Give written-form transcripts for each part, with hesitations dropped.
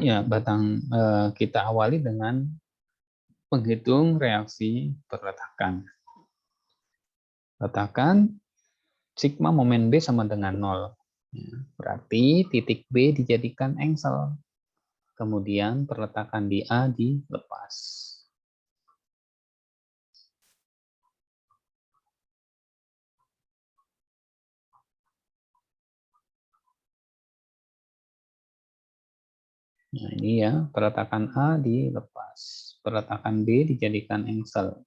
Ya, kita awali dengan menghitung reaksi perletakan. Letakkan sigma momen B sama dengan 0. Ya, berarti titik B dijadikan engsel. Kemudian perletakan di A dilepas. Nah, ini ya, peletakan A dilepas. Peletakan B dijadikan engsel.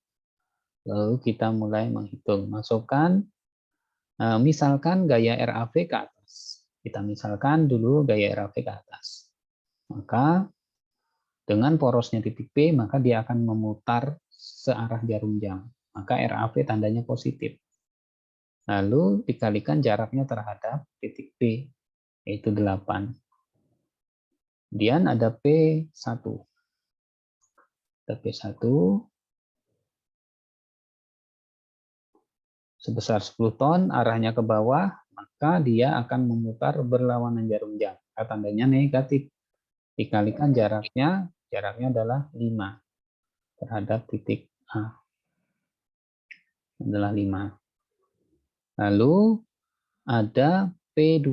Lalu kita mulai menghitung. Masukkan, misalkan gaya RAV ke atas. Kita misalkan dulu gaya RAV ke atas. Maka dengan porosnya titik B, maka dia akan memutar searah jarum jam. Maka RAV tandanya positif. Lalu dikalikan jaraknya terhadap titik B, yaitu 8. Kemudian ada P1. P1 sebesar 10 ton, arahnya ke bawah, maka dia akan memutar berlawanan jarum jam. Tandanya negatif. Dikalikan jaraknya adalah 5 terhadap titik A. Adalah 5. Lalu ada P2.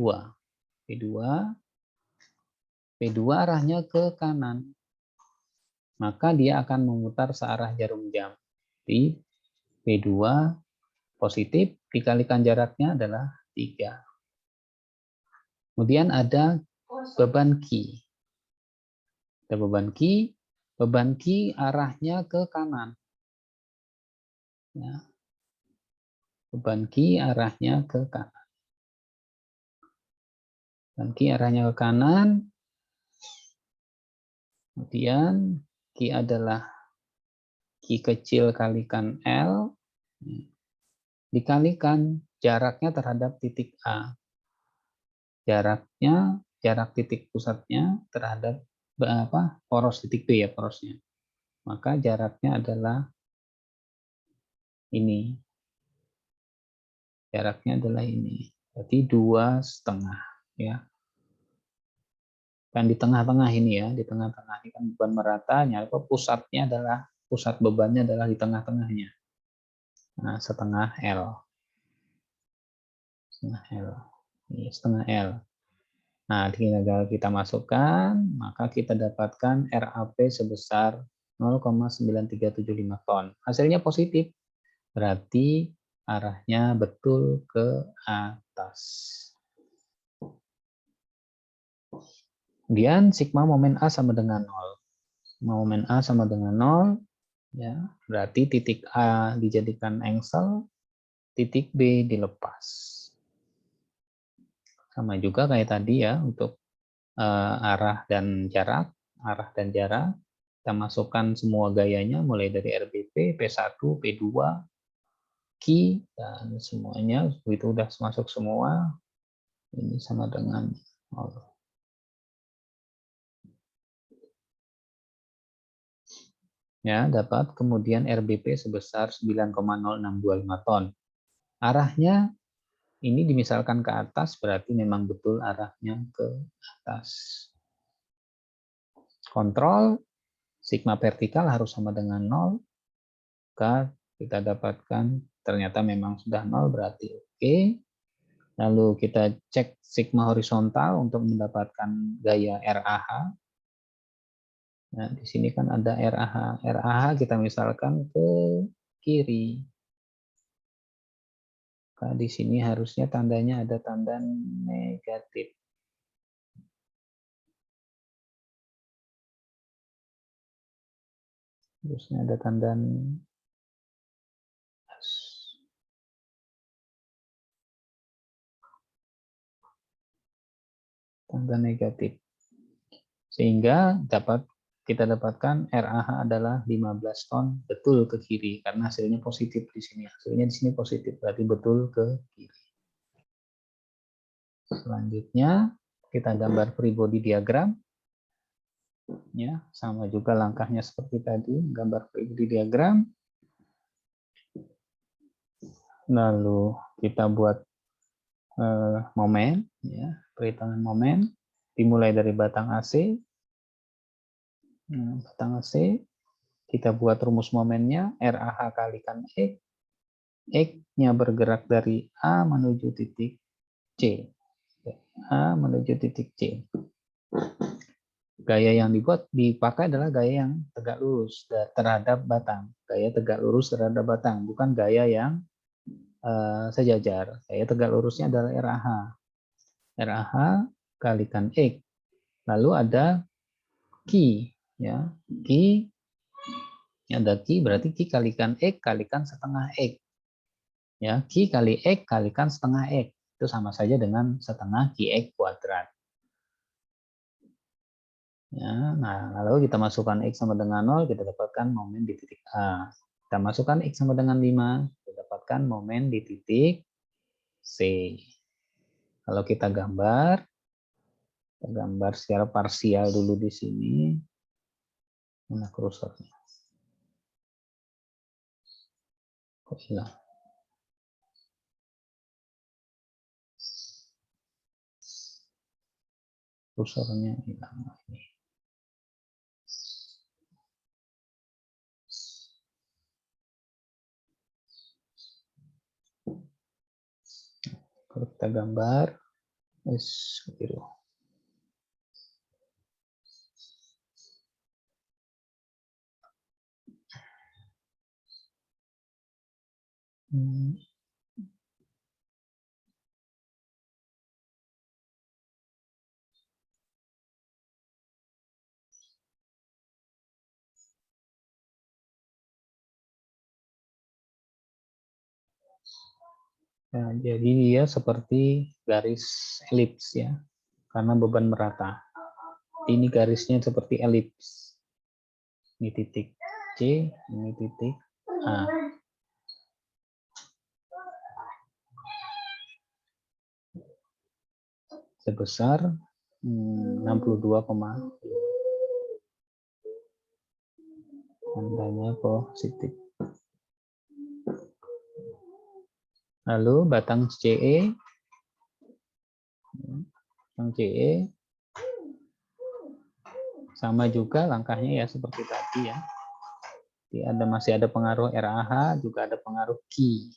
P2 arahnya ke kanan. Maka dia akan memutar searah jarum jam. Di P2 positif, dikalikan jaraknya adalah 3. Kemudian ada beban Q. Ada beban Q arahnya ke kanan. Ya. Beban Q arahnya ke kanan. Beban Q arahnya ke kanan. Kemudian Q adalah Q kecil kalikan L. Dikalikan jaraknya terhadap titik A. Jarak titik pusatnya terhadap poros titik B ya, porosnya. Maka jaraknya adalah ini. Jaraknya adalah ini. Berarti 2,5 ya. Kan di tengah-tengah ini ya, di tengah-tengah ini kan beban meratanya, pusat bebannya adalah di tengah-tengahnya. Nah, setengah L. Setengah L. Ini setengah L. Nah, tinggal kita masukkan, maka kita dapatkan RAP sebesar 0,9375 ton. Hasilnya positif, berarti arahnya betul ke atas. Kemudian sigma momen A sama dengan 0. Sigma momen A sama dengan 0, ya, berarti titik A dijadikan engsel, titik B dilepas. Sama juga kayak tadi ya, untuk arah dan jarak. Kita masukkan semua gayanya mulai dari RBP, P1, P2, Q, dan semuanya itu udah masuk semua. Ini sama dengan 0. Ya, dapat kemudian RBP sebesar 9,0625 ton. Arahnya ini dimisalkan ke atas, berarti memang betul arahnya ke atas. Kontrol, sigma vertikal harus sama dengan 0. Maka kita dapatkan ternyata memang sudah 0, berarti oke. Lalu kita cek sigma horizontal untuk mendapatkan gaya RAH. Nah, di sini kan ada RAH. RAH kita misalkan ke kiri. Maka di sini harusnya tandanya ada tanda negatif. Harusnya ada tanda negatif. Sehingga kita dapatkan RAH adalah 15 ton betul ke kiri karena hasilnya positif di sini. Hasilnya di sini positif berarti betul ke kiri. Selanjutnya kita gambar free body diagram. Ya, sama juga langkahnya seperti tadi, gambar free body diagram. Lalu kita buat momen, ya, perhitungan momen dimulai dari batang AC. Batang AC, kita buat rumus momennya, RAH kalikan X, X-nya bergerak dari A menuju titik C. A menuju titik C. Gaya yang dipakai adalah gaya yang tegak lurus terhadap batang. Gaya tegak lurus terhadap batang, bukan gaya yang sejajar. Gaya tegak lurusnya adalah RAH. RAH kalikan X. Lalu ada Q, ya. Q, ada Q berarti Q kalikan X kalikan setengah X. Ya, Q kali X kalikan setengah X. Itu sama saja dengan setengah QX kuadrat. Ya, nah, lalu kita masukkan X sama dengan 0, kita dapatkan momen di titik A. Kita masukkan X sama dengan 5, kita dapatkan momen di titik C. Kalau kita gambar secara parsial dulu di sini. Mana kursornya? Kok hilang? Kursornya hilang. Kalau kita gambar, biru. Nah, jadi dia seperti garis elips ya, karena beban merata. Ini garisnya seperti elips. Ini titik C, ini titik A. Sebesar 62,5. Tandanya positif. Lalu batang CE, sama juga langkahnya ya seperti tadi ya. Masih ada pengaruh RAH, juga ada pengaruh Q.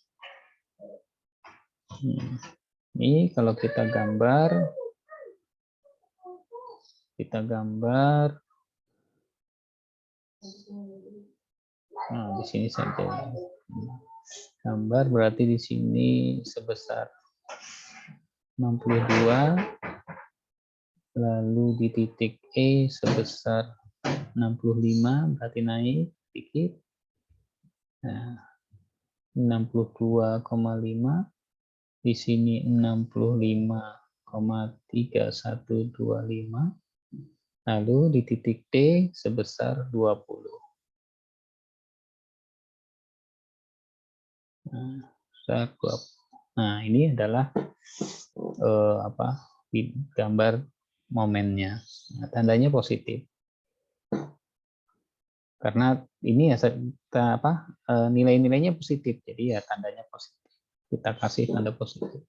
Ini kalau kita gambar, nah di sini saja. Gambar berarti di sini sebesar 62, lalu di titik E sebesar 65, berarti naik sedikit. Nah, 62,5, di sini 65,3125, lalu di titik D sebesar 20. Nah, ini adalah gambar momennya. Nah, tandanya positif. Karena ini ya nilai-nilainya positif, jadi ya tandanya positif. Kita kasih tanda positif.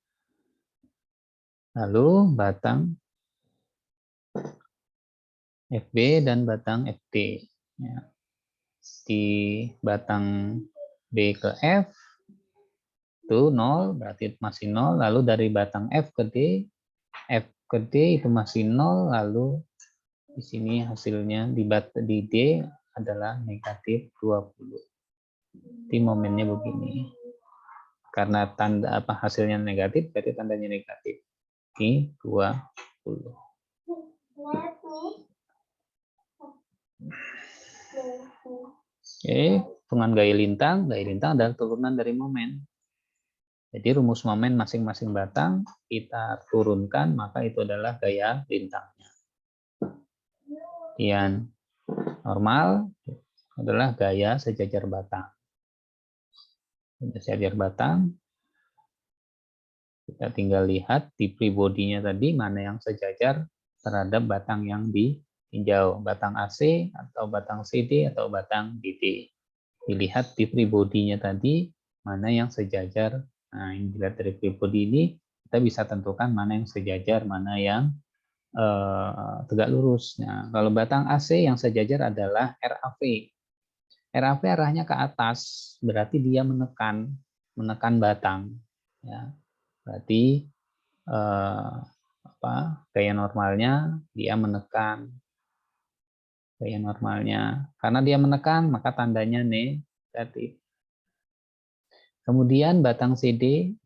Lalu batang FB dan batang FD. Ya. Di batang B ke F itu 0, berarti masih 0. Lalu dari batang F ke D itu masih 0. Lalu di sini hasilnya di D adalah negatif 20. Jadi momennya begini. Karena hasilnya negatif, berarti tandanya negatif. Ini 20. Oke, hitungan gaya lintang adalah turunan dari momen. Jadi rumus momen masing-masing batang kita turunkan, maka itu adalah gaya lintangnya. Kemudian normal adalah gaya sejajar batang. Sejajar batang, kita tinggal lihat di free body-nya tadi mana yang sejajar terhadap batang yang ditinjau, batang AC atau batang CD atau batang DD. Dilihat di free body-nya tadi mana yang sejajar. Nah, ini dilihat dari free body ini kita bisa tentukan mana yang sejajar, mana yang tegak lurus. Nah, kalau batang AC yang sejajar adalah RAV. RAV arahnya ke atas, berarti dia menekan batang. Ya, berarti gaya normalnya dia menekan gaya normalnya. Karena dia menekan, maka tandanya negatif. Kemudian batang CD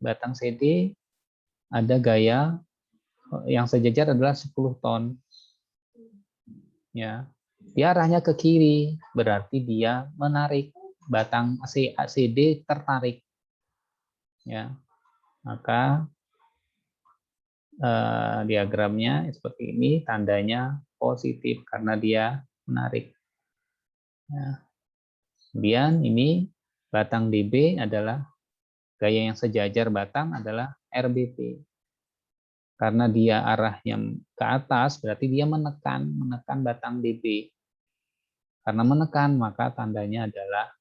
ada gaya yang sejajar adalah 10 ton. Ya, dia arahnya ke kiri, berarti dia menarik, batang CD tertarik. Ya, maka diagramnya seperti ini, tandanya positif karena dia menarik. Ya. Kemudian ini batang DB adalah gaya yang sejajar batang adalah RBP. Karena dia arahnya ke atas, berarti dia menekan batang DB. Karena menekan, maka tandanya adalah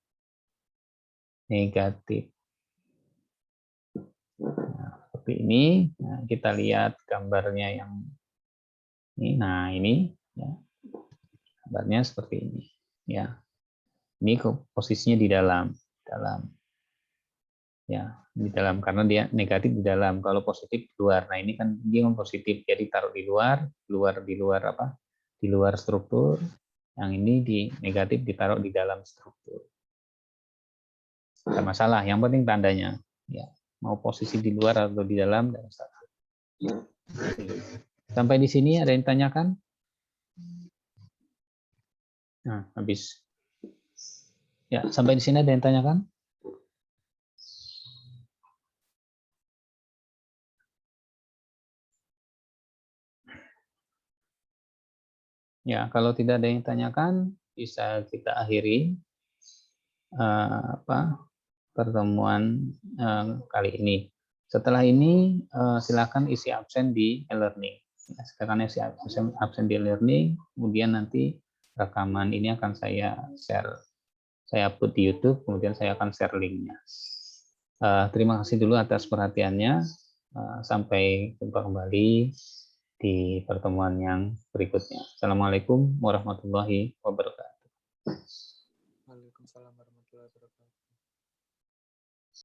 negatif. Nah, seperti ini. Nah, kita lihat gambarnya yang ini. Nah, ini ya. Gambarnya seperti ini. Ya, ini posisinya di dalam. Ya, di dalam karena dia negatif di dalam, kalau positif di luar. Nah, ini kan dia positif, jadi taruh di luar apa? Di luar struktur. Yang ini di negatif ditaruh di dalam struktur. Tidak masalah, yang penting tandanya. Ya, mau posisi di luar atau di dalam tidak masalah. Sampai di sini ada yang tanyakan? Nah, habis. Ya, sampai di sini ada yang tanyakan? Ya, kalau tidak ada yang tanyakan, bisa kita akhiri pertemuan kali ini. Setelah ini silakan isi absen di e-learning. Silakan isi absen di e-learning, kemudian nanti rekaman ini akan saya share, saya upload di YouTube, kemudian saya akan share linknya. Terima kasih dulu atas perhatiannya. Sampai jumpa kembali di pertemuan yang berikutnya. Assalamualaikum warahmatullahi wabarakatuh.